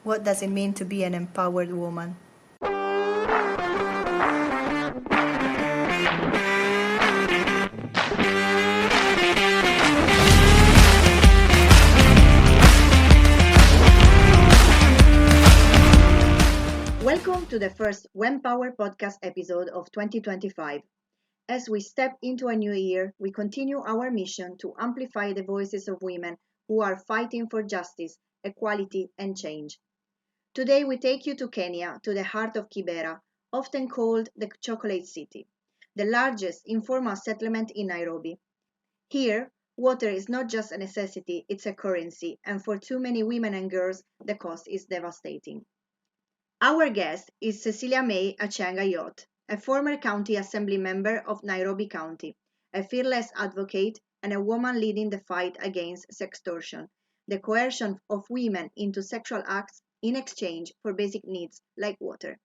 What does it mean to be an empowered woman? Welcome to the first When Power podcast episode of 2025. As we step into a new year, we continue our mission to amplify the voices of women who are fighting for justice, equality, and change. Today, we take you to Kenya, to the heart of Kibera, often called the Chocolate City, the largest informal settlement in Nairobi. Here, water is not just a necessity, it's a currency, and for too many women and girls, the cost is devastating. Our guest is Cecilia Achieng Ayot, a former county assembly member of Nairobi County, a fearless advocate, and a woman leading the fight against sextortion, the coercion of women into sexual acts in exchange for basic needs like water.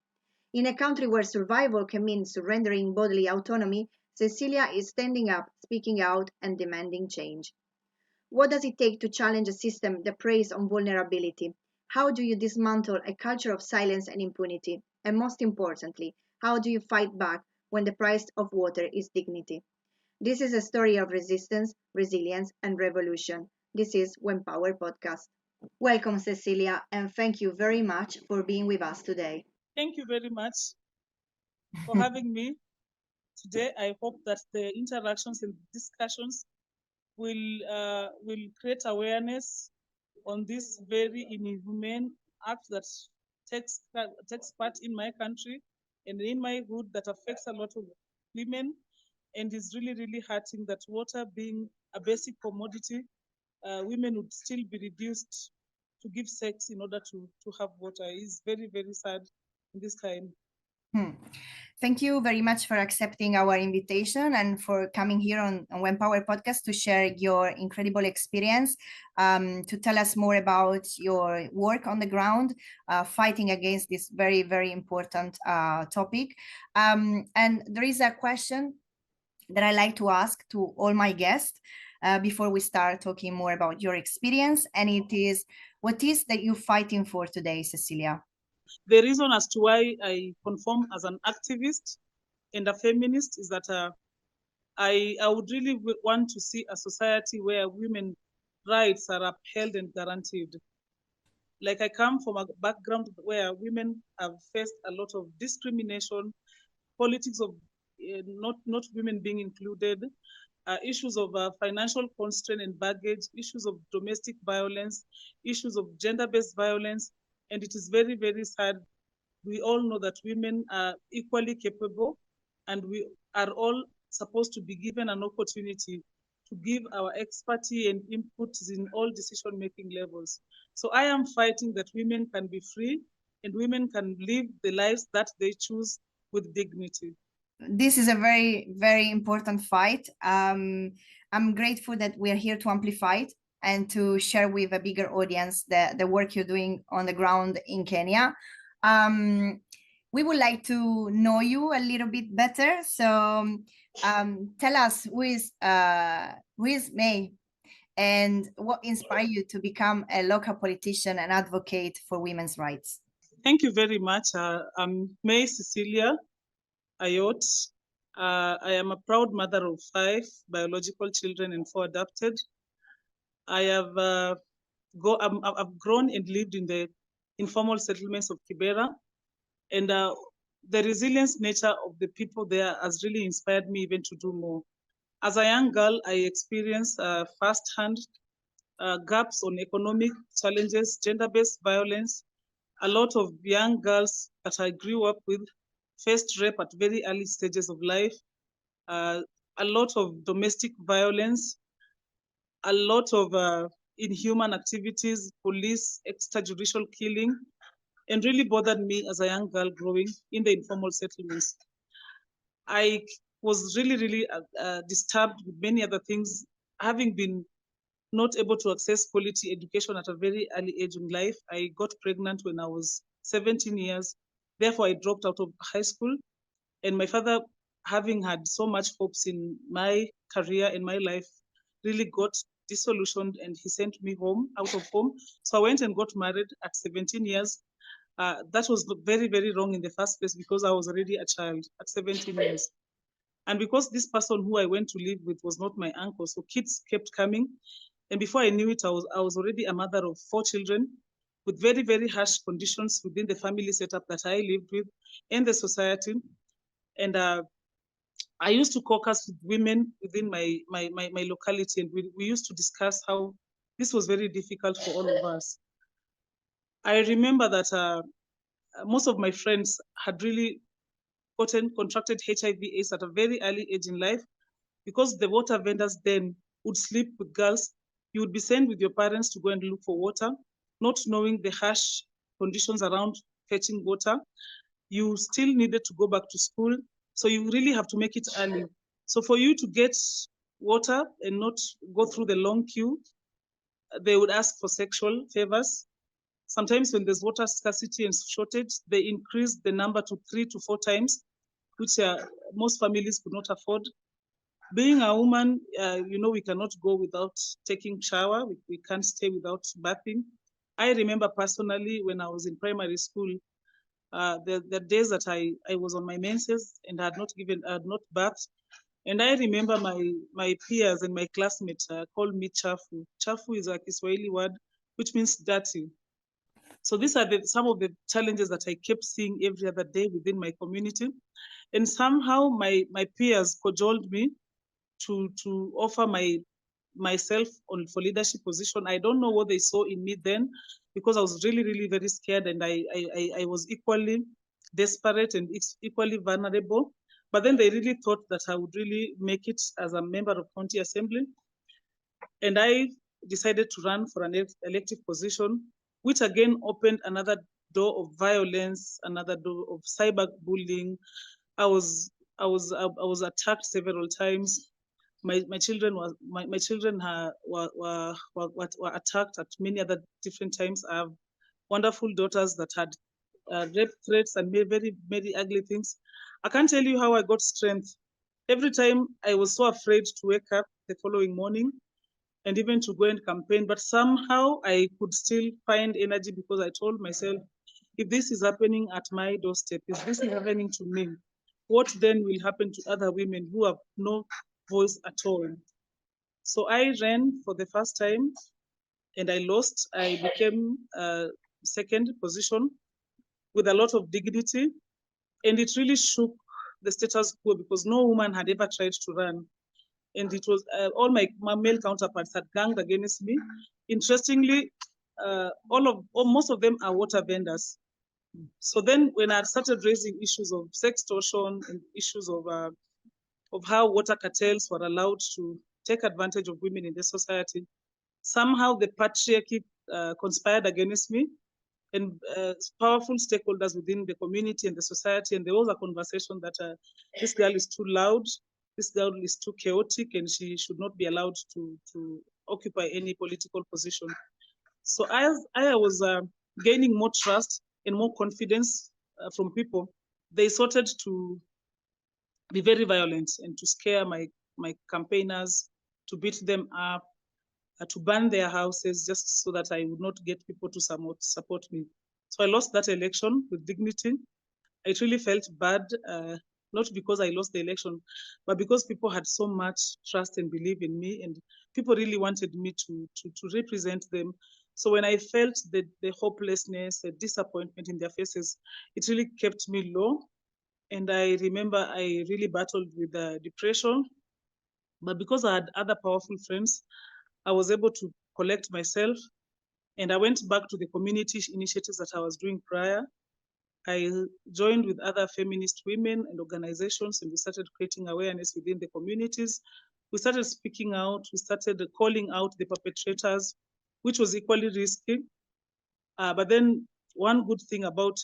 In a country where survival can mean surrendering bodily autonomy, Cecilia is standing up, speaking out, and demanding change. What does it take to challenge a system that preys on vulnerability? How do you dismantle a culture of silence and impunity? And most importantly, how do you fight back when the price of water is dignity? This is a story of resistance, resilience, and revolution. This is When Power Podcast. Welcome, Cecilia, and thank you very much for being with us today. Thank you very much for having me today. I hope that the interactions and discussions will create awareness on this very inhumane act that takes part in my country and in my hood that affects a lot of women and is really, really hurting that water being a basic commodity, women would still be reduced to give sex in order to have water. Is very, very sad in this time. Thank you very much for accepting our invitation and for coming here on When Power Podcast to share your incredible experience, to tell us more about your work on the ground, fighting against this very, very important topic. And there is a question that I like to ask to all my guests before we start talking more about your experience. And it is, what is that you're fighting for today, Cecilia? The reason as to why I conform as an activist and a feminist is that I would really want to see a society where women's rights are upheld and guaranteed. Like I come from a background where women have faced a lot of discrimination, politics of not women being included, issues of financial constraint and baggage, issues of domestic violence, issues of gender-based violence, and it is very, very sad. We all know that women are equally capable and we are all supposed to be given an opportunity to give our expertise and inputs in all decision-making levels. So I am fighting that women can be free and women can live the lives that they choose with dignity. This is a very, very important fight. I'm grateful that we are here to amplify it and to share with a bigger audience the work you're doing on the ground in Kenya. We would like to know you a little bit better. So tell us who is May and what inspired you to become a local politician and advocate for women's rights? Thank you very much. I'm May Cecilia Ayot. I am a proud mother of 5 biological children and 4 adopted. I have I've grown and lived in the informal settlements of Kibera, and the resilience nature of the people there has really inspired me even to do more. As a young girl, I experienced firsthand gaps on economic challenges, gender-based violence. A lot of young girls that I grew up with faced rape at very early stages of life, a lot of domestic violence, a lot of inhuman activities, police extrajudicial killing, and really bothered me as a young girl growing in the informal settlements. I was really, really disturbed with many other things, having been not able to access quality education at a very early age in life. I got pregnant when I was 17 years. Therefore, I dropped out of high school. And my father, having had so much hopes in my career and my life, really got disillusioned, and he sent me home, out of home. So I went and got married at 17 years. That was very, very wrong in the first place because I was already a child at 17 years. And because this person who I went to live with was not my uncle, so kids kept coming. And before I knew it, I was already a mother of 4 children with very, very harsh conditions within the family setup that I lived with and the society. And I used to caucus with women within my locality, and we used to discuss how this was very difficult for all of us. I remember that most of my friends had really contracted HIV/AIDS at a very early age in life because the water vendors then would sleep with girls. You would be sent with your parents to go and look for water, not knowing the harsh conditions around fetching water. You still needed to go back to school. So you really have to make it early. So for you to get water and not go through the long queue, they would ask for sexual favors. Sometimes when there's water scarcity and shortage, they increase the number to 3 to 4 times, which most families could not afford. Being a woman, we cannot go without taking shower. We can't stay without bathing. I remember personally when I was in primary school, the days that I was on my menses and had not bathed. And I remember my peers and my classmates called me chafu. Chafu is a Kiswahili word, which means dirty. So these are some of the challenges that I kept seeing every other day within my community. And somehow my peers cajoled me to offer myself for leadership position. I don't know what they saw in me then, because I was really, really very scared, and I was equally desperate and equally vulnerable. But then they really thought that I would really make it as a member of county assembly. And I decided to run for an elective position, which again opened another door of violence, another door of cyberbullying. I was attacked several times. My children were attacked at many other different times. I have wonderful daughters that had rape threats and very, very ugly things. I can't tell you how I got strength. Every time I was so afraid to wake up the following morning and even to go and campaign, but somehow I could still find energy because I told myself, if this is happening at my doorstep, if this is happening to me, what then will happen to other women who have no voice at all? So I ran for the first time and I lost. I became second position with a lot of dignity, and it really shook the status quo because no woman had ever tried to run. And it was all my male counterparts had ganged against me. Interestingly, most of them are water vendors. So then when I started raising issues of sextortion and issues of how water cartels were allowed to take advantage of women in the society, somehow the patriarchy conspired against me, and powerful stakeholders within the community and the society. And there was a conversation that this girl is too loud, this girl is too chaotic, and she should not be allowed to occupy any political position. So as I was gaining more trust and more confidence from people, they started to be very violent and to scare my campaigners, to beat them up, to burn their houses just so that I would not get people to support me. So I lost that election with dignity. I really felt bad, not because I lost the election, but because people had so much trust and belief in me, and people really wanted me to represent them. So when I felt the hopelessness, the disappointment in their faces, it really kept me low. And I remember I really battled with depression, but because I had other powerful friends, I was able to collect myself, and I went back to the community initiatives that I was doing prior. I joined with other feminist women and organizations, and we started creating awareness within the communities. We started speaking out, we started calling out the perpetrators, which was equally risky. But then one good thing about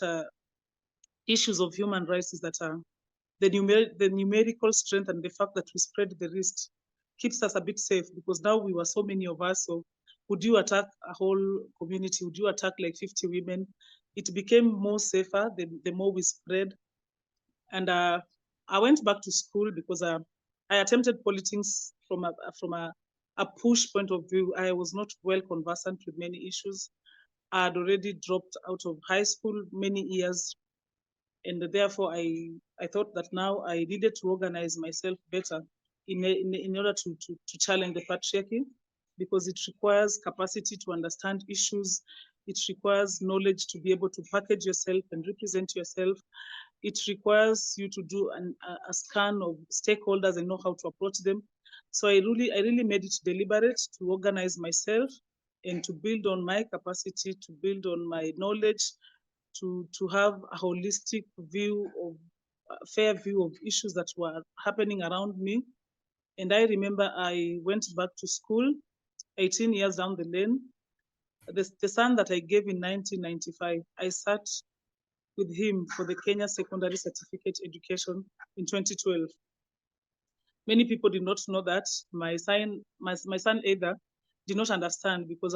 issues of human rights is that the numerical strength and the fact that we spread the risk keeps us a bit safe, because now we were so many of us. So would you attack a whole community? Would you attack like 50 women? It became more safer the more we spread. And I went back to school because I attempted politics from a a push point of view, I was not well conversant with many issues. I had already dropped out of high school many years, and therefore I thought that now I needed to organize myself better in order to challenge the patriarchy, because it requires capacity to understand issues. It requires knowledge to be able to package yourself and represent yourself. It requires you to do a scan of stakeholders and know how to approach them. So I really made it deliberate to organize myself and to build on my capacity, to build on my knowledge, to have a holistic view of a fair view of issues that were happening around me. And I remember I went back to school 18 years down the lane. The son that I gave in 1995, I sat with him for the Kenya Secondary Certificate Education in 2012. Many people did not know that. My son either did not understand, because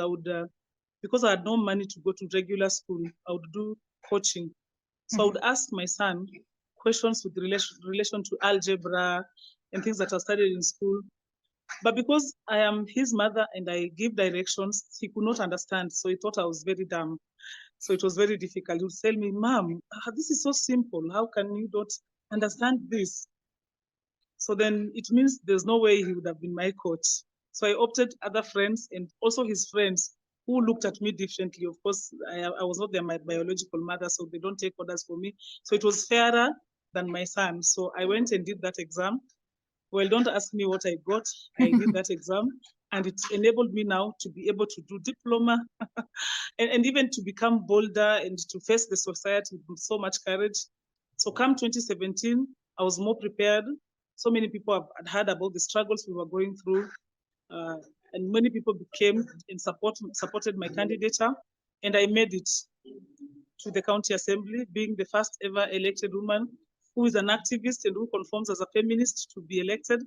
because I had no money to go to regular school, I would do coaching. So I would ask my son questions with relation to algebra and things that I studied in school. But because I am his mother and I give directions, he could not understand. So he thought I was very dumb. So it was very difficult. He would tell me, Mom, this is so simple. How can you not understand this? So then it means there's no way he would have been my coach. So I opted other friends and also his friends who looked at me differently. Of course, I was not my biological mother, so they don't take orders for me. So it was fairer than my son. So I went and did that exam. Well, don't ask me what I got. I did that exam, and it enabled me now to be able to do diploma and even to become bolder and to face the society with so much courage. So come 2017, I was more prepared. So many people had heard about the struggles we were going through, and many people came and supported my candidature, and I made it to the county assembly, being the first ever elected woman who is an activist and who conforms as a feminist to be elected.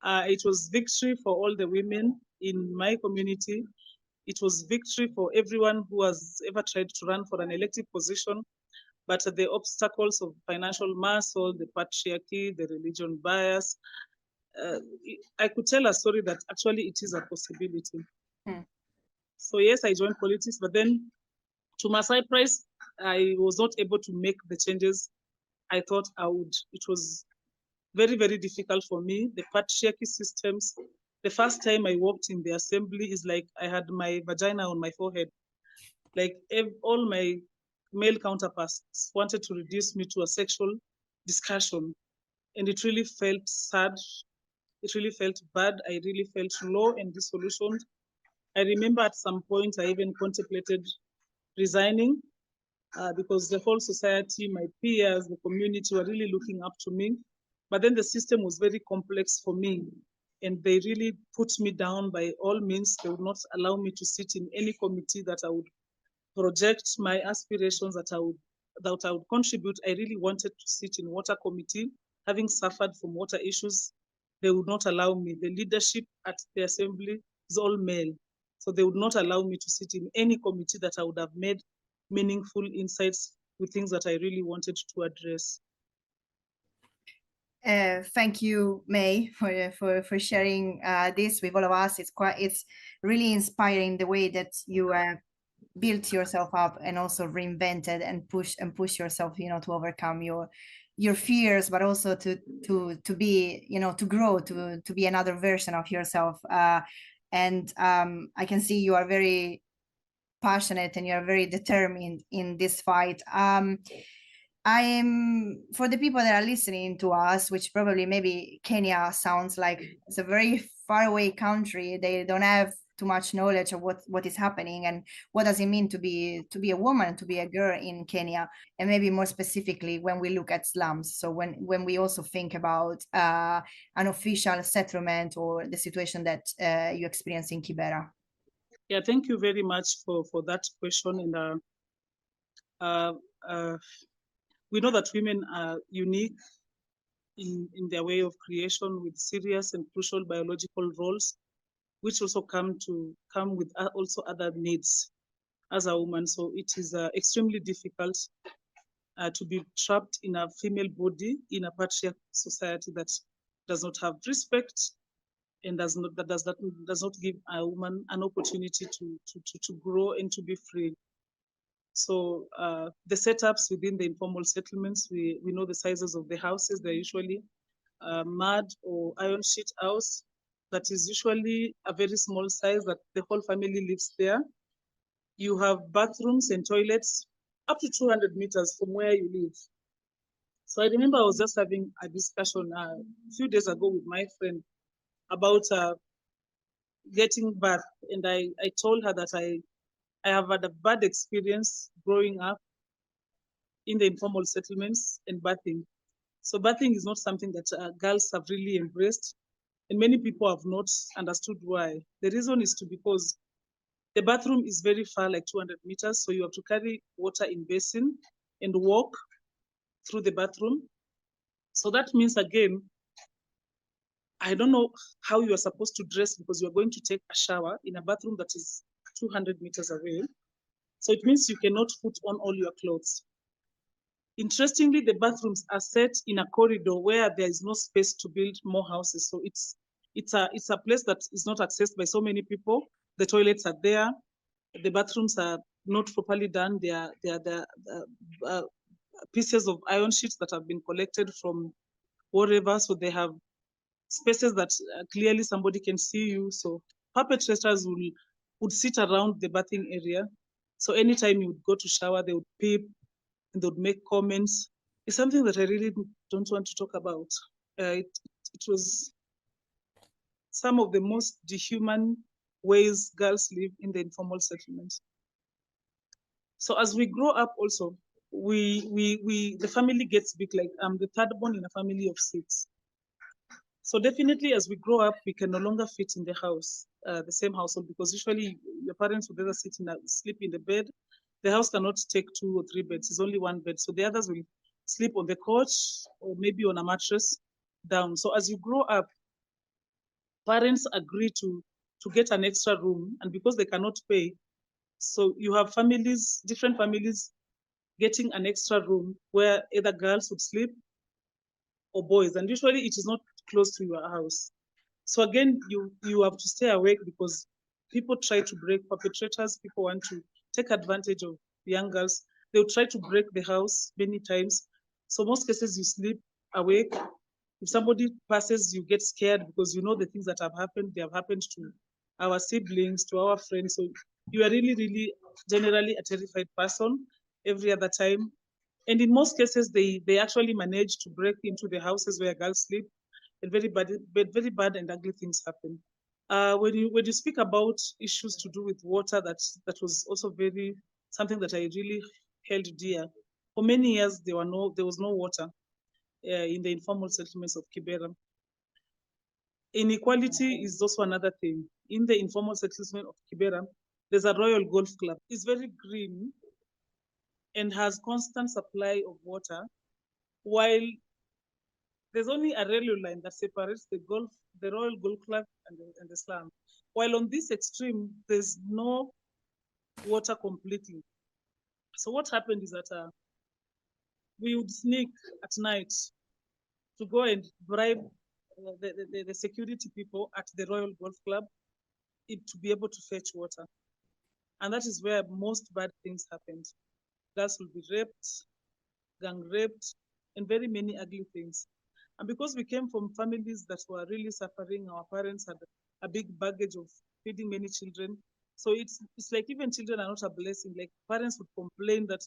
It was victory for all the women in my community. It was victory for everyone who has ever tried to run for an elective position. But the obstacles of financial muscle, the patriarchy, the religion bias, I could tell a story that actually it is a possibility. So yes, I joined politics, but then to my surprise, I was not able to make the changes I thought I would. It was very, very difficult for me. The patriarchy systems, the first time I walked in the assembly is like I had my vagina on my forehead. Like all my male counterparts wanted to reduce me to a sexual discussion. And it really felt sad. It really felt bad. I really felt low and disillusioned. I remember at some point I even contemplated resigning because the whole society, my peers, the community were really looking up to me. But then the system was very complex for me. And they really put me down by all means. They would not allow me to sit in any committee that I would project my aspirations, that I would contribute. I really wanted to sit in water committee, having suffered from water issues. They would not allow me. The leadership at the assembly is all male. So they would not allow me to sit in any committee that I would have made meaningful insights with things that I really wanted to address. Thank you, May, for sharing this with all of us. It's really inspiring the way that you built yourself up and also reinvented and push yourself, to overcome your fears, but also to be, to grow, to be another version of yourself. And I can see you are very passionate and you're very determined in this fight. I am, for the people that are listening to us, which probably maybe Kenya sounds like it's a very far away country. They don't have too much knowledge of what is happening and what does it mean to be a woman, to be a girl in Kenya, and maybe more specifically when we look at slums. So when we also think about an official settlement or the situation that you experience in Kibera. Yeah, thank you very much for that question. And we know that women are unique in their way of creation, with serious and crucial biological roles, which also come with also other needs as a woman. So it is extremely difficult to be trapped in a female body in a patriarchal society that does not have respect, and does not give a woman an opportunity to grow and to be free. So the setups within the informal settlements, we know the sizes of the houses. They're usually mud or iron sheet house that is usually a very small size that the whole family lives there. You have bathrooms and toilets up to 200 meters from where you live. So I remember I was just having a discussion a few days ago with my friend about getting birth, and I told her that I have had a bad experience growing up in the informal settlements and birthing. So birthing is not something that girls have really embraced, and many people have not understood why. The reason is because the bathroom is very far, like 200 meters, so you have to carry water in basin and walk through the bathroom. So that means, again, I don't know how you are supposed to dress because you are going to take a shower in a bathroom that is 200 meters away. So it means you cannot put on all your clothes. Interestingly, the bathrooms are set in a corridor where there is no space to build more houses. So it's a place that is not accessed by so many people. The toilets are there. The bathrooms are not properly done. They are pieces of iron sheets that have been collected from wherever. So they have spaces that clearly somebody can see you. So perpetrators would sit around the bathing area. So anytime you would go to shower, they would peep and they would make comments. It's something that I really don't want to talk about. It was some of the most dehuman ways girls live in the informal settlements. So as we grow up also, the family gets big. Like I'm the third born in a family of 6. So definitely as we grow up, we can no longer fit in the house, the same household, because usually your parents would either sleep in the bed. The house cannot take 2 or 3 beds. It's only 1 bed. So the others will sleep on the couch or maybe on a mattress down. So as you grow up, parents agree to get an extra room, and because they cannot pay, so you have different families getting an extra room where either girls would sleep or boys, and usually it is not close to your house. So again, you have to stay awake because people try to break, perpetrators, people want to take advantage of young girls. They'll try to break the house many times. So most cases you sleep awake. If somebody passes, you get scared because you know the things that have happened. They have happened to our siblings, to our friends. So you are really, really generally a terrified person every other time. And in most cases, they actually manage to break into the houses where girls sleep, and very bad and ugly things happen. When you speak about issues to do with water, that was also very something that I really held dear. For many years, there was no water in the informal settlements of Kibera. Inequality is also another thing. In the informal settlement of Kibera, there's a Royal Golf Club. It's very green and has constant supply of water, while there's only a railway line that separates the Royal Golf Club and the slum. While on this extreme, there's no water completely. So what happened is that we would sneak at night to go and bribe the security people at the Royal Golf Club to be able to fetch water. And that is where most bad things happened. Girls will be raped, gang raped, and very many ugly things. And because we came from families that were really suffering, our parents had a big baggage of feeding many children. So it's like even children are not a blessing. Like parents would complain that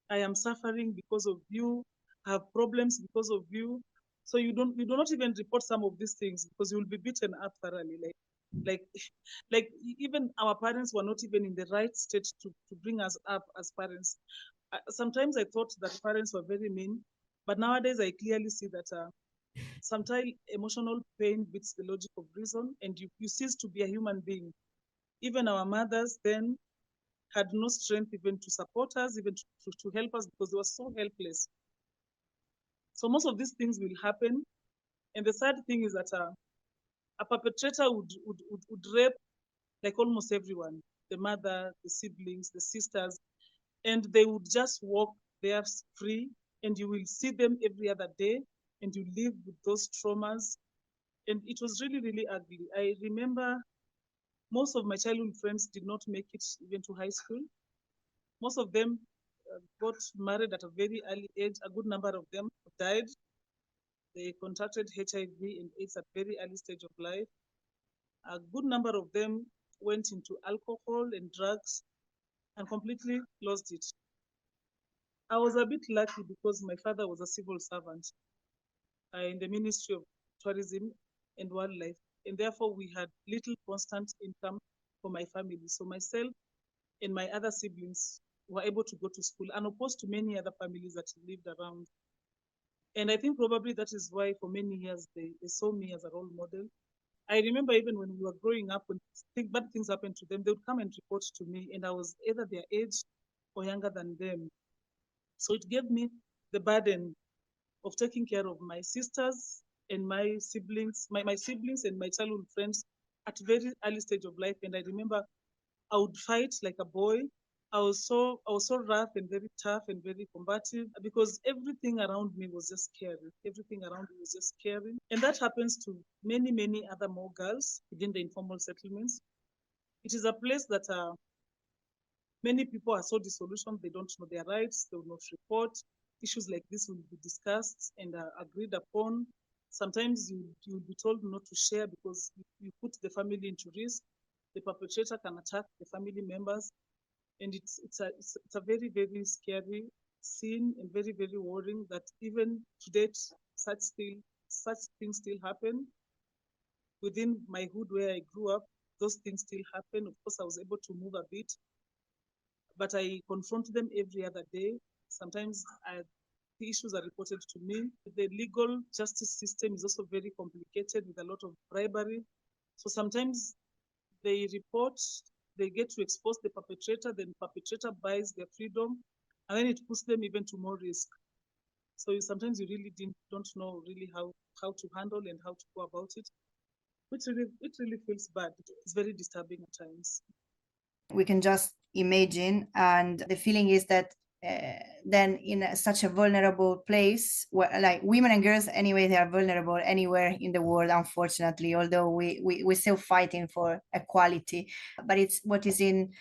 I am suffering because of you, I have problems because of you. So you do not even report some of these things because you will be beaten up thoroughly. Like like even our parents were not even in the right state to bring us up as parents. Sometimes I thought that parents were very mean, but nowadays I clearly see that sometimes emotional pain beats the logic of reason, and you cease to be a human being. Even our mothers then had no strength even to support us, even to help us because they were so helpless. So most of these things will happen. And the sad thing is that a perpetrator would rape like almost everyone, the mother, the siblings, the sisters, and they would just walk there free, and you will see them every other day, and you live with those traumas. And it was really, really ugly. I remember most of my childhood friends did not make it even to high school. Most of them got married at a very early age. A good number of them died. They contracted HIV and AIDS at very early stage of life. A good number of them went into alcohol and drugs and completely lost it. I was a bit lucky because my father was a civil servant in the Ministry of Tourism and Wildlife, and therefore we had little constant income for my family. So myself and my other siblings were able to go to school, unopposed to many other families that lived around. And I think probably that is why for many years they saw me as a role model. I remember even when we were growing up, when bad things happened to them, they would come and report to me, and I was either their age or younger than them. So it gave me the burden of taking care of my sisters and my siblings, my siblings and my childhood friends at very early stage of life. And I remember I would fight like a boy. I was so rough and very tough and very combative because everything around me was just scary. Everything around me was just scary. And that happens to many, many other more girls within the informal settlements. It is a place that many people are so disillusioned, they don't know their rights, they will not report. Issues like this will be discussed and agreed upon. Sometimes you'll be told not to share because you put the family into risk. The perpetrator can attack the family members. And it's a very, very scary scene and very, very worrying that even to date, such things still happen. Within my hood where I grew up, those things still happen. Of course, I was able to move a bit, but I confront them every other day. Sometimes the issues are reported to me. The legal justice system is also very complicated with a lot of bribery. So sometimes they report, they get to expose the perpetrator, then the perpetrator buys their freedom, and then it puts them even to more risk. So sometimes you really don't know really how to handle and how to go about it. It really feels bad. It's very disturbing at times. We can just imagine, and the feeling is that then in such a vulnerable place where like women and girls anyway, they are vulnerable anywhere in the world, unfortunately, although we're still fighting for equality. But it's what is in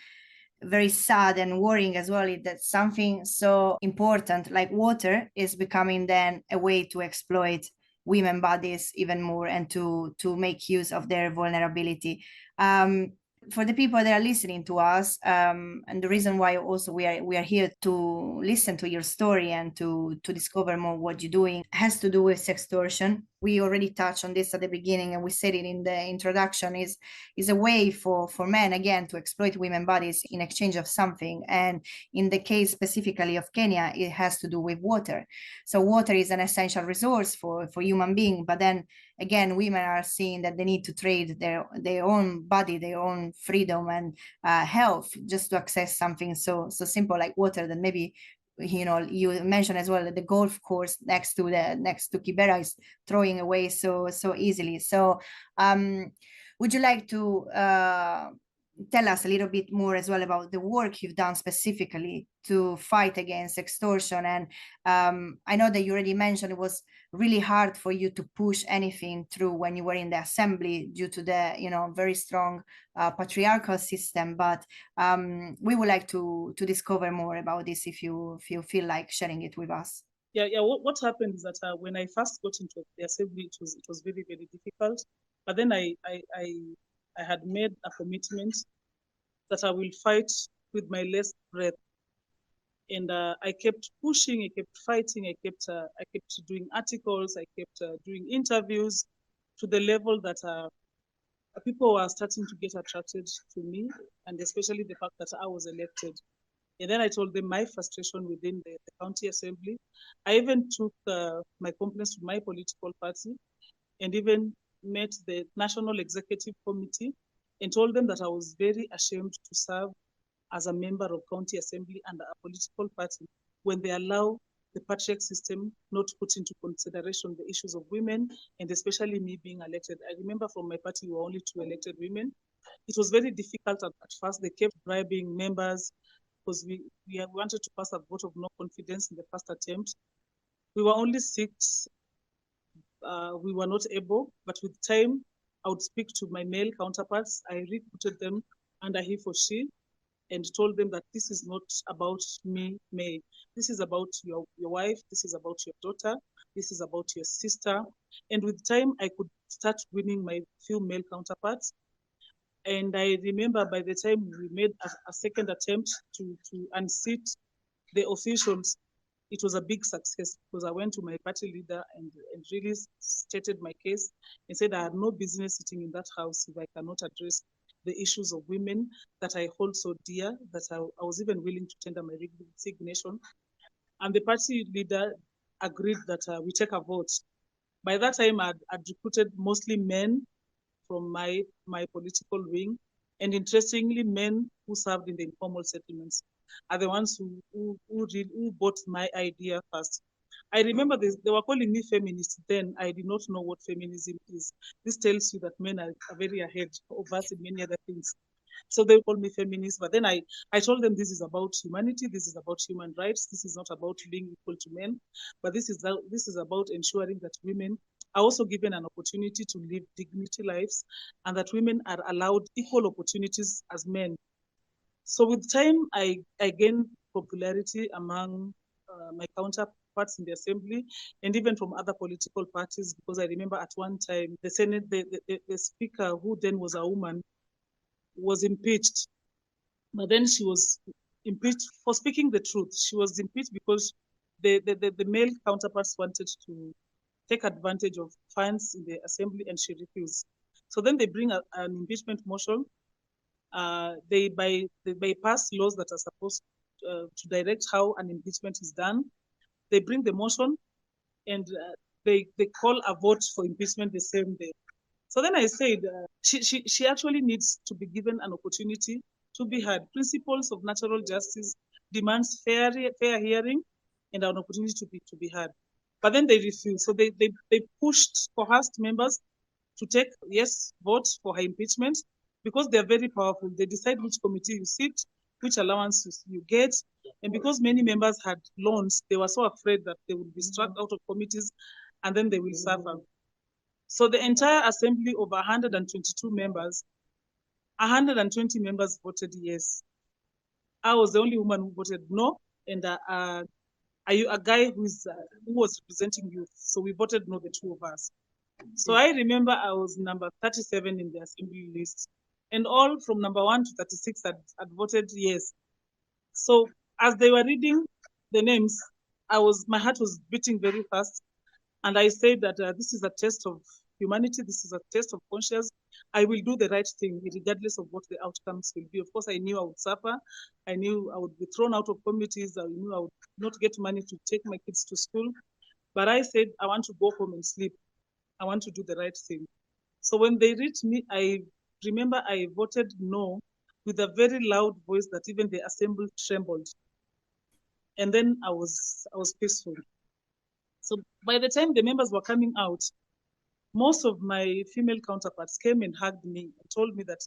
very sad and worrying as well is that something so important like water is becoming then a way to exploit women bodies even more and to make use of their vulnerability. For the people that are listening to us, and the reason why also we are here to listen to your story and to discover more what you're doing has to do with sextortion. We already touched on this at the beginning, and we said it in the introduction. Is a way for men again to exploit women bodies in exchange of something. And in the case specifically of Kenya, it has to do with water. So water is an essential resource for human being, but then again, women are seeing that they need to trade their own body, their own freedom and health just to access something so simple like water. That maybe, you know, you mentioned as well that the golf course next to Kibera is throwing away so easily. So would you like to tell us a little bit more as well about the work you've done specifically to fight against extortion? And I know that you already mentioned it was really hard for you to push anything through when you were in the assembly due to the, you know, very strong patriarchal system. But we would like to discover more about this if you feel like sharing it with us. Yeah. What happened is that when I first got into the assembly, it was very, very difficult. But then I had made a commitment that I will fight with my last breath. And I kept pushing, I kept fighting, I kept doing articles, I kept doing interviews to the level that people were starting to get attracted to me, and especially the fact that I was elected. And then I told them my frustration within the county assembly. I even took my complaints to my political party and even met the National Executive Committee and told them that I was very ashamed to serve as a member of county assembly and a political party when they allow the patriarch system not to put into consideration the issues of women, and especially me being elected. I remember from my party, we were only 2 elected women. It was very difficult at first. They kept bribing members because we wanted to pass a vote of no confidence in the first attempt. We were only 6 we were not able, but with time, I would speak to my male counterparts. I recruited them under he for she and told them that this is not about me, May. This is about your wife. This is about your daughter. This is about your sister. And with time, I could start winning my few male counterparts. And I remember by the time we made a second attempt to unseat the officials, it was a big success because I went to my party leader and really stated my case and said I had no business sitting in that house if I cannot address the issues of women that I hold so dear, that I was even willing to tender my resignation. And the party leader agreed that we take a vote. By that time, I'd recruited mostly men from my political wing. And interestingly, men who served in the informal settlements are the ones who bought my idea first. I remember this, they were calling me feminist then. I did not know what feminism is. This tells you that men are very ahead of us in many other things. So they call me feminist, but then I told them this is about humanity, this is about human rights, this is not about being equal to men, but this is about ensuring that women are also given an opportunity to live dignity lives and that women are allowed equal opportunities as men. So with time, I gained popularity among my counterparts in the assembly and even from other political parties, because I remember at one time the Senate, the speaker, who then was a woman, was impeached. But then she was impeached for speaking the truth. She was impeached because the male counterparts wanted to take advantage of funds in the assembly and she refused. So then they bring an impeachment motion. They bypass laws that are supposed to direct how an impeachment is done. They bring the motion and they call a vote for impeachment the same day. So then I said, she actually needs to be given an opportunity to be heard. Principles of natural justice demands fair hearing and an opportunity to be heard. But then they refused. So they pushed coerced members to take yes votes for her impeachment because they're very powerful. They decide which committee you sit, which allowances you get. And because many members had loans, they were so afraid that they would be struck out of committees and then they will suffer. So the entire assembly of 122 members, 120 members voted yes. I was the only woman who voted no, and a guy who was representing youth. So we voted no, the two of us. So I remember I was number 37 in the assembly list, and all from number 1 to 36 had voted yes. So as they were reading the names, my heart was beating very fast. And I said that this is a test of humanity. This is a test of conscience. I will do the right thing regardless of what the outcomes will be. Of course, I knew I would suffer. I knew I would be thrown out of committees. I knew I would not get money to take my kids to school. But I said, I want to go home and sleep. I want to do the right thing. So when they reached me, I remember I voted no with a very loud voice that even the assembly trembled. And then I was peaceful. So by the time the members were coming out, most of my female counterparts came and hugged me and told me that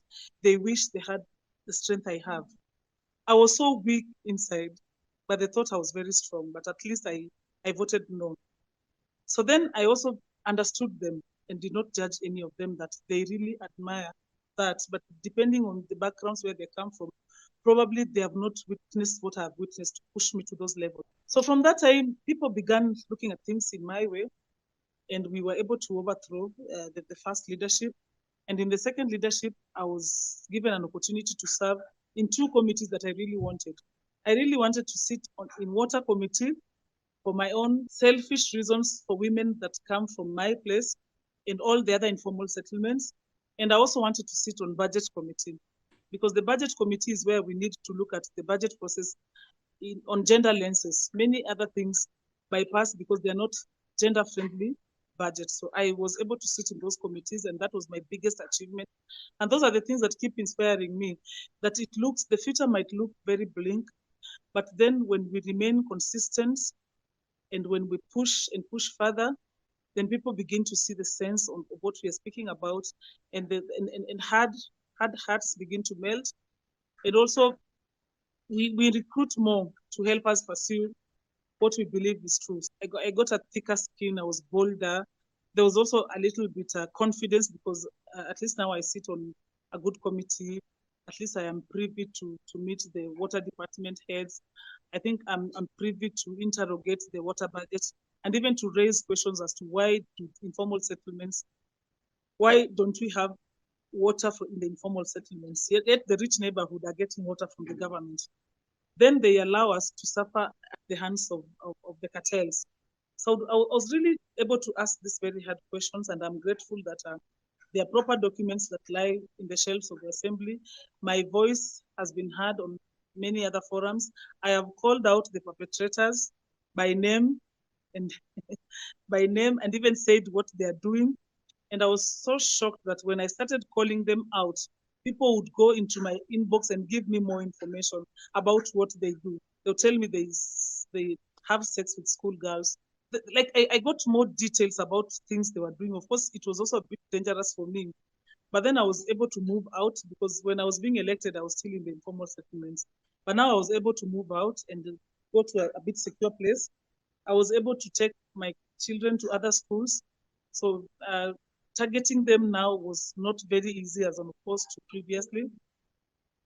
they wish they had the strength I have. I was so weak inside, but they thought I was very strong, but at least I voted no. So then I also understood them and did not judge any of them, that they really admire that, but depending on the backgrounds where they come from, probably they have not witnessed what I have witnessed to push me to those levels. So from that time, people began looking at things in my way, and we were able to overthrow the first leadership. And in the second leadership, I was given an opportunity to serve in 2 committees that I really wanted. I really wanted to sit in water committee for my own selfish reasons for women that come from my place and all the other informal settlements. And I also wanted to sit on budget committee, because the budget committee is where we need to look at the budget process on gender lenses. Many other things bypass because they're not gender friendly budget. So I was able to sit in those committees, and that was my biggest achievement. And those are the things that keep inspiring me, that the future might look very bleak, but then when we remain consistent and when we push and push further, then people begin to see the sense of what we are speaking about, and hard hearts begin to melt. And also we recruit more to help us pursue what we believe is true. I got a thicker skin, I was bolder, There was also a little bit confidence because at least now I sit on a good committee. At least I am privy to meet the water department heads. I think I'm privy to interrogate the water budget and even to raise questions as to why do informal settlements, why don't we have water in the informal settlements? Yet the rich neighborhood are getting water from the government. Then they allow us to suffer at the hands of the cartels. So I was really able to ask these very hard questions, and I'm grateful that there are proper documents that lie in the shelves of the assembly. My voice has been heard on many other forums. I have called out the perpetrators by name and and even said what they are doing. And I was so shocked that when I started calling them out, people would go into my inbox and give me more information about what they do. They'll tell me they have sex with schoolgirls. Like I got more details about things they were doing. Of course, it was also a bit dangerous for me. But then I was able to move out because when I was being elected, I was still in the informal settlements. But now I was able to move out and go to a bit secure place. I was able to take my children to other schools. So targeting them now was not very easy as opposed to previously.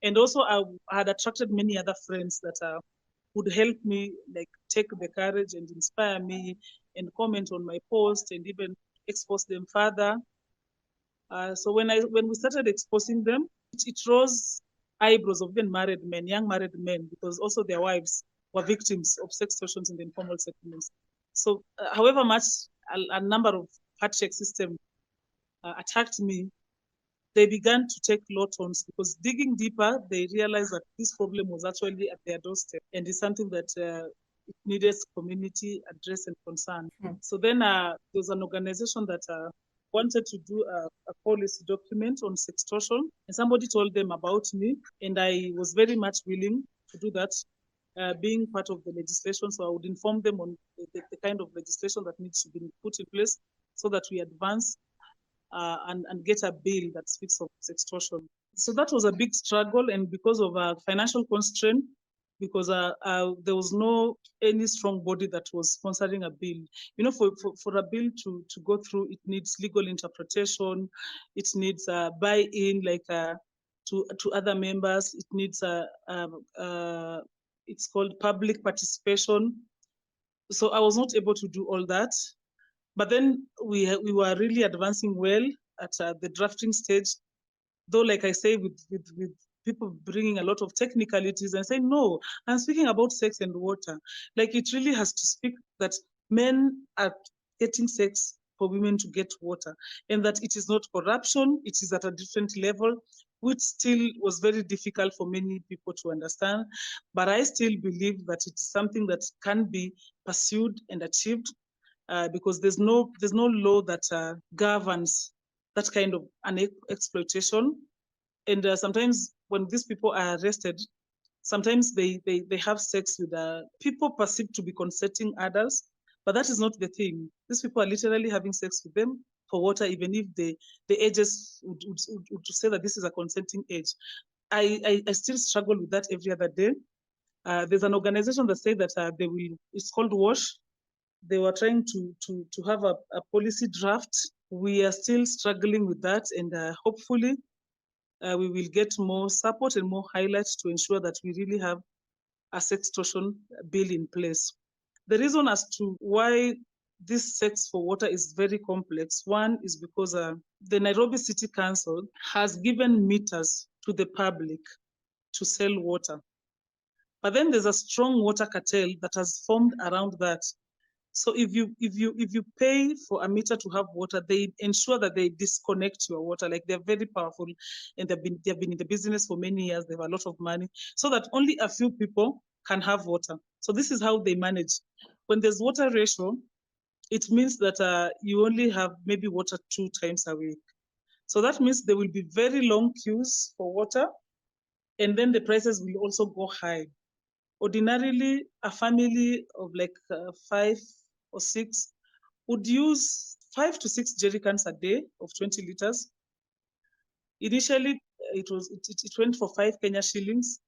And also I had attracted many other friends that would help me like take the courage and inspire me and comment on my post and even expose them further. So when we started exposing them, it rose eyebrows of even married men, young married men, because also their wives were victims of sextortions in the informal settlements. So however much a number of hard check systems attacked me, they began to take low tones because digging deeper, they realized that this problem was actually at their doorstep and it's something that it needed community address and concern. So then there was an organization that wanted to do a policy document on sextortion, and somebody told them about me, and I was very much willing to do that, being part of the legislation. So I would inform them on the kind of legislation that needs to be put in place so that we advance and get a bill that speaks of sextortion. So that was a big struggle, and because of financial constraint, because there was no any strong body that was sponsoring a bill. You know, for a bill to go through, it needs legal interpretation, it needs buy-in, like to other members, it needs it's called public participation. So I was not able to do all that. But then we were really advancing well at the drafting stage, though, like I say, with people bringing a lot of technicalities and saying, no, I'm speaking about sex and water. Like it really has to speak that men are getting sex for women to get water, and that it is not corruption, it is at a different level, which still was very difficult for many people to understand. But I still believe that it's something that can be pursued and achieved. Because there's no law that governs that kind of an exploitation. And sometimes when these people are arrested, sometimes they have sex with people perceived to be consenting adults, but that is not the thing. These people are literally having sex with them for water, even if the ages would say that this is a consenting age. I still struggle with that every other day. There's an organization that said that it's called WASH. They were trying to have a policy draft. We are still struggling with that, and hopefully we will get more support and more highlights to ensure that we really have a sextortion bill in place. The reason as to why this sex for water is very complex, one is because the Nairobi City Council has given meters to the public to sell water. But then there's a strong water cartel that has formed around that. So if you pay for a meter to have water, they ensure that they disconnect your water. Like they're very powerful, and they've been in the business for many years. They have a lot of money, so that only a few people can have water. So this is how they manage. When there's water ratio, it means that you only have maybe water 2 times a week. So that means there will be very long queues for water, and then the prices will also go high. Ordinarily, a family of like 5 or 6 would use 5 to 6 jerrycans a day of 20 liters. Initially, it went for 5 Kenya shillings.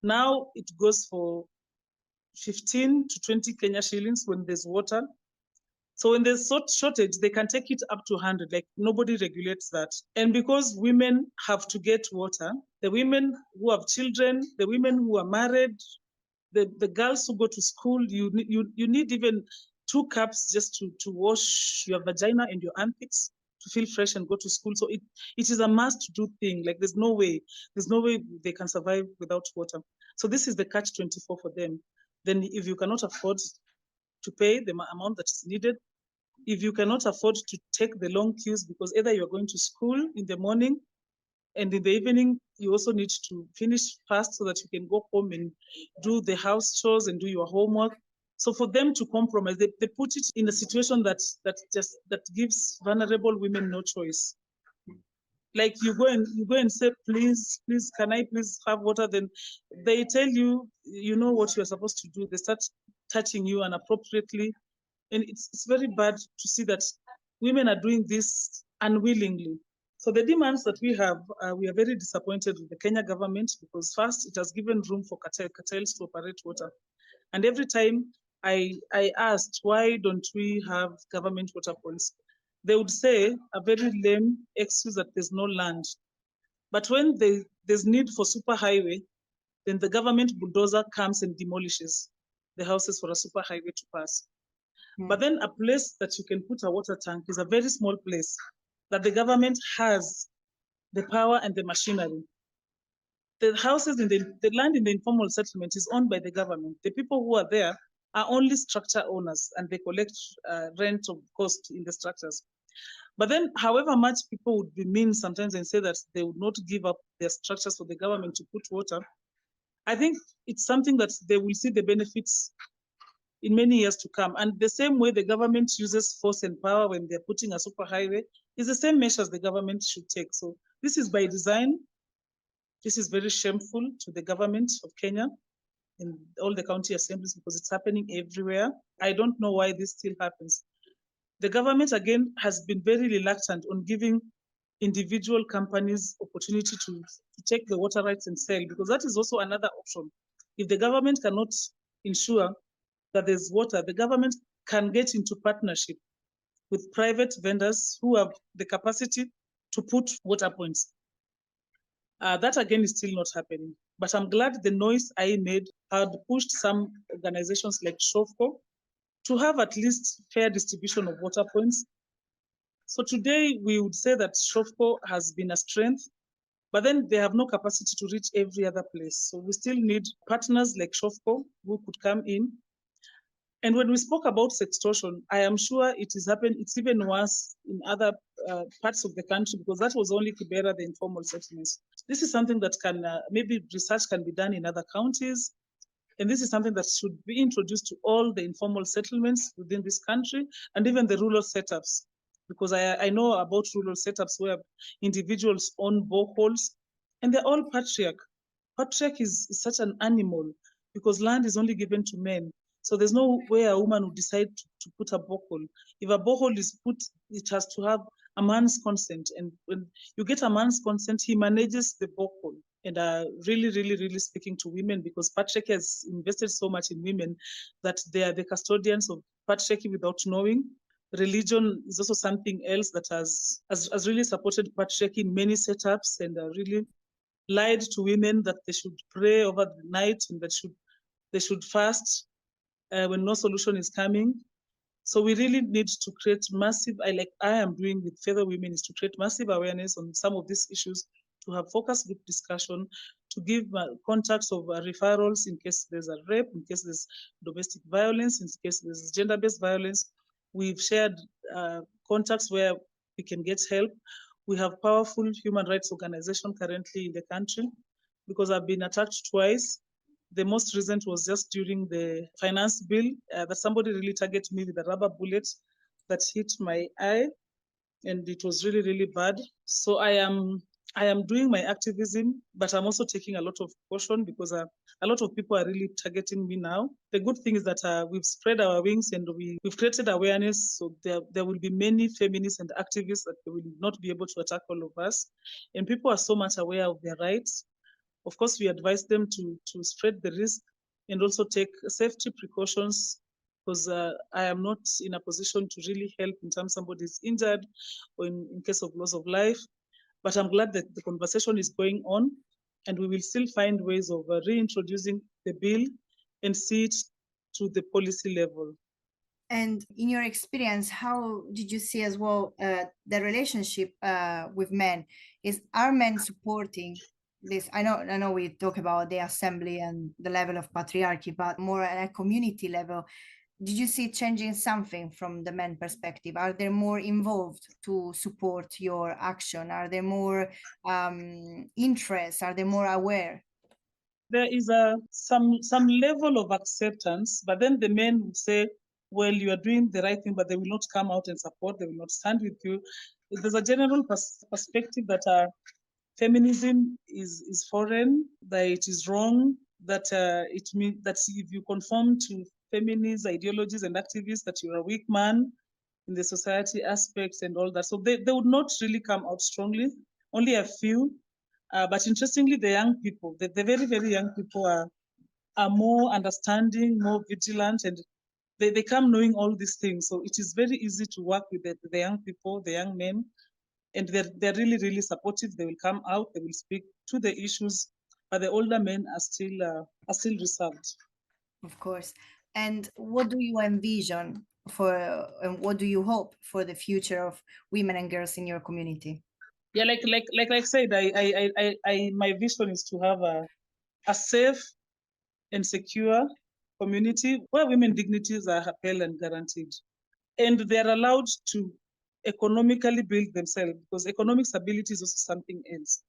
Now it goes for 15 to 20 Kenya shillings when there's water. So when there's shortage, they can take it up to 100, like nobody regulates that. And because women have to get water, the women who have children, the women who are married, the girls who go to school, you need even 2 cups just to wash your vagina and your armpits to feel fresh and go to school. So it is a must-do thing. Like there's no way they can survive without water. So this is the catch-24 for them. Then if you cannot afford to pay the amount that is needed, if you cannot afford to take the long queues because either you're going to school in the morning and in the evening, you also need to finish fast so that you can go home and do the house chores and do your homework. So for them to compromise, they put it in a situation that gives vulnerable women no choice. Like you go and say, please, can I please have water? Then they tell you, you know what you're supposed to do. They start touching you inappropriately. And it's very bad to see that women are doing this unwillingly. So the demands that we have, we are very disappointed with the Kenya government because first, it has given room for cartels to operate water. And every time I asked, why don't we have government water points? They would say a very lame excuse that there's no land. But when there's need for superhighway, then the government bulldozer comes and demolishes the houses for a superhighway to pass. But then a place that you can put a water tank is a very small place that the government has the power and the machinery. The houses in the land in the informal settlement is owned by the government. The people who are there are only structure owners and they collect rent of cost in the structures. But then, however much people would be mean sometimes and say that they would not give up their structures for the government to put water, I think it's something that they will see the benefits in many years to come. And the same way the government uses force and power when they're putting a superhighway is the same measures the government should take. So this is by design. This is very shameful to the government of Kenya in all the county assemblies because it's happening everywhere. I don't know why this still happens. The government, again, has been very reluctant on giving individual companies opportunity to take the water rights and sell, because that is also another option. If the government cannot ensure that there's water, the government can get into partnership with private vendors who have the capacity to put water points. That again is still not happening. But I'm glad the noise I made had pushed some organizations like SHOFCO to have at least fair distribution of water points. So today we would say that SHOFCO has been a strength, but then they have no capacity to reach every other place. So we still need partners like SHOFCO who could come in. And when we spoke about sextortion, I am sure it's even worse in other parts of the country because that was only Kibera, the informal settlements. This is something that can, maybe research can be done in other counties. And this is something that should be introduced to all the informal settlements within this country and even the rural setups. Because I know about rural setups where individuals own boreholes and they're all patriarch. Patriarch is such an animal because land is only given to men. So there's no way a woman would decide to put a borehole. If a borehole is put, it has to have a man's consent. And when you get a man's consent, he manages the borehole. And really, really, really speaking to women because patriarchy has invested so much in women that they are the custodians of patriarchy without knowing. Religion is also something else that has really supported patriarchy in many setups and really lied to women that they should pray over the night and that they should fast when no solution is coming. So we really need to create massive, I am doing with fellow women, is to create massive awareness on some of these issues, to have focus group discussion, to give contacts of referrals in case there's a rape, in case there's domestic violence, in case there's gender-based violence. We've shared contacts where we can get help. We have powerful human rights organization currently in the country because I've been attacked twice. The most recent was just during the finance bill that somebody really targeted me with a rubber bullet that hit my eye, and it was really, really bad. So I am doing my activism, but I'm also taking a lot of caution because a lot of people are really targeting me now. The good thing is that we've spread our wings and we've created awareness. So there will be many feminists and activists that will not be able to attack all of us. And people are so much aware of their rights. Of course, we advise them to spread the risk and also take safety precautions because I am not in a position to really help in terms somebody is injured or in case of loss of life. But I'm glad that the conversation is going on, and we will still find ways of reintroducing the bill and see it to the policy level. And in your experience, how did you see as well the relationship with men? Are men supporting this? I know we talk about the assembly and the level of patriarchy, but more at a community level. Did you see changing something from the men perspective? Are they more involved to support your action? Are there more interests? Are they more aware? There is some level of acceptance, but then the men would say, well, you are doing the right thing, but they will not come out and support, they will not stand with you. There's a general perspective that feminism is foreign, that it is wrong, that it means that if you conform to feminist ideologies and activists, that you're a weak man in the society aspects and all that. So they would not really come out strongly, only a few. But interestingly, the young people, the very, very young people are more understanding, more vigilant, and they come knowing all these things. So it is very easy to work with the young people, the young men, and they're really, really supportive. They will come out, they will speak to the issues, but the older men are still reserved. Of course. And what do you envision for, and what do you hope for the future of women and girls in your community? Yeah, like I said, my vision is to have a safe and secure community where women dignities are upheld and guaranteed, and they are allowed to economically build themselves, because economic stability is also something else.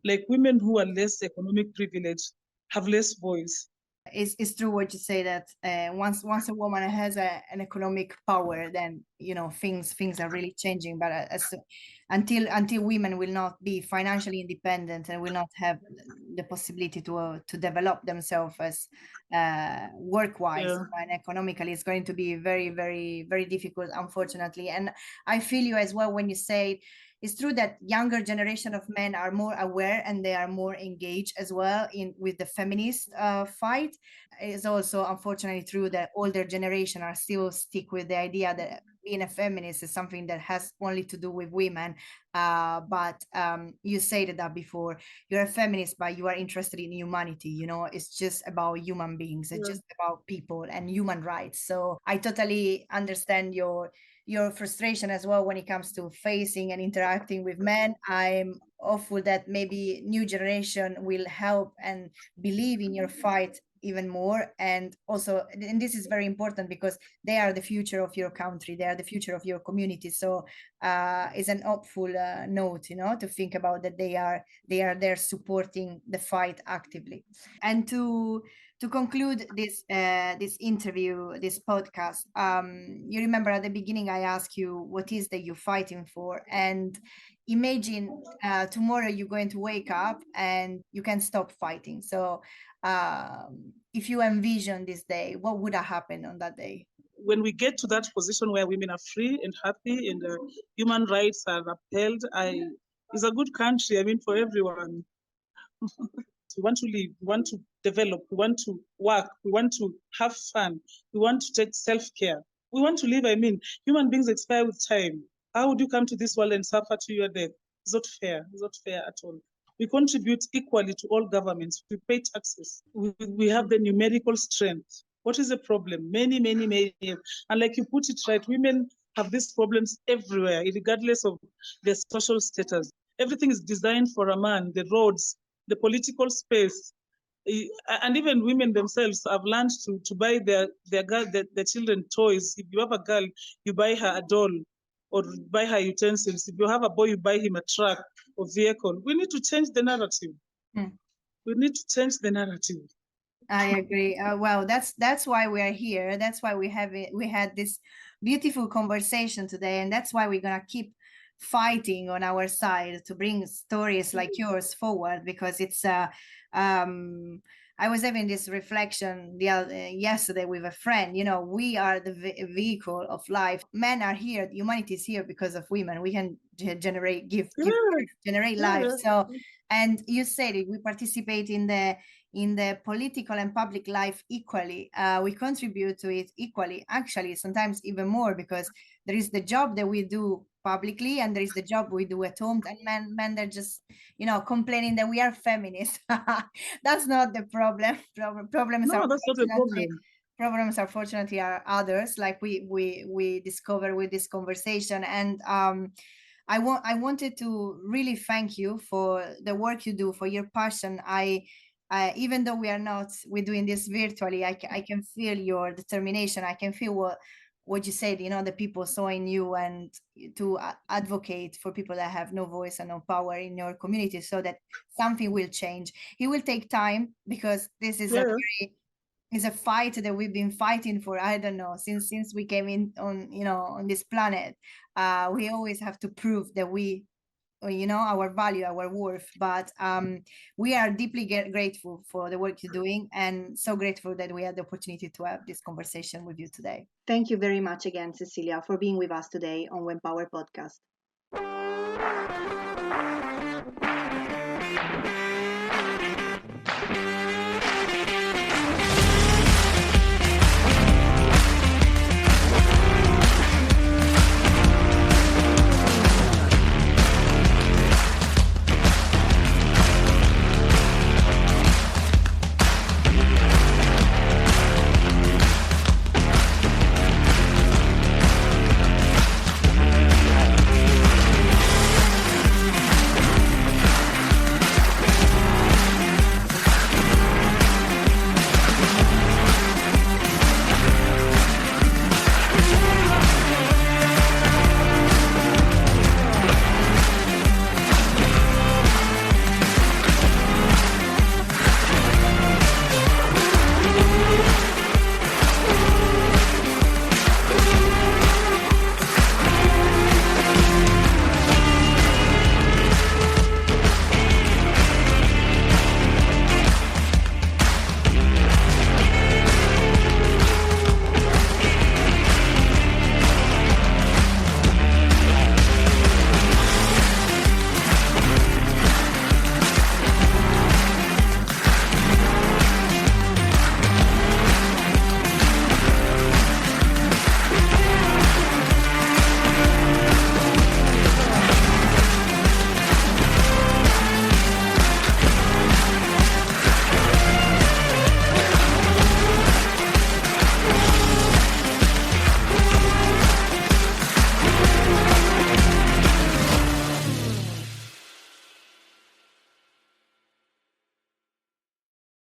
Like women who are less economic privileged have less voice. It's true what you say, that once a woman has an economic power, then things are really changing. But until women will not be financially independent and will not have the possibility to develop themselves as work-wise and economically, it's going to be very, very, very difficult, unfortunately. And I feel you as well when you say it's true that younger generation of men are more aware and they are more engaged as well with the feminist fight. It's also unfortunately true that older generation are still stick with the idea that being a feminist is something that has only to do with women. But you said that before, you're a feminist, but you are interested in humanity. It's just about human beings. It's just about people and human rights. So I totally understand your frustration as well when it comes to facing and interacting with men. I'm hopeful that maybe new generation will help and believe in your fight even more. And this is very important because they are the future of your country, they are the future of your community. So it's an hopeful note, to think about that they are there supporting the fight actively. And to conclude this interview, this podcast, you remember at the beginning I asked you what is that you're fighting for, and imagine tomorrow you're going to wake up and you can stop fighting. So if you envision this day, what would have happened on that day? When we get to that position where women are free and happy and human rights are upheld, it's a good country, for everyone. We want to live, we want to develop, we want to work, we want to have fun, we want to take self-care. We want to live, human beings expire with time. How would you come to this world and suffer to your death? It's not fair. It's not fair at all. We contribute equally to all governments. We pay taxes. We have the numerical strength. What is the problem? Many. And like you put it right, women have these problems everywhere, regardless of their social status. Everything is designed for a man, the roads, the political space. And even women themselves have learned to buy their children toys. If you have a girl, you buy her a doll or buy her utensils. If you have a boy, you buy him a truck or vehicle. We need to change the narrative. We need to change the narrative. I agree. Well, that's why we are here. That's why we had this beautiful conversation today, and that's why we're gonna keep fighting on our side to bring stories like yours forward, because it's I was having this reflection yesterday with a friend. We are the vehicle of life. Men are here, humanity is here because of women. We can generate life. So, and you said it, we participate in the in the political and public life equally. We contribute to it equally, actually, sometimes even more, because there is the job that we do publicly and there is the job we do at home, and men they're just, complaining that we are feminists. That's not the problem. Problems No, are that's not a problem. problems unfortunately are others, like we discover with this conversation. And I wanted to really thank you for the work you do, for your passion. Even though we're doing this virtually, I can feel your determination. I can feel what you said, the people saw in you, and to advocate for people that have no voice and no power in your community, so that something will change. It will take time, because this is a fight that we've been fighting for, I don't know, since we came in on this planet. We always have to prove that our value, our worth. But we are deeply grateful for the work you're doing, and so grateful that we had the opportunity to have this conversation with you today. Thank you very much again, Cecilia, for being with us today on When Power Podcast.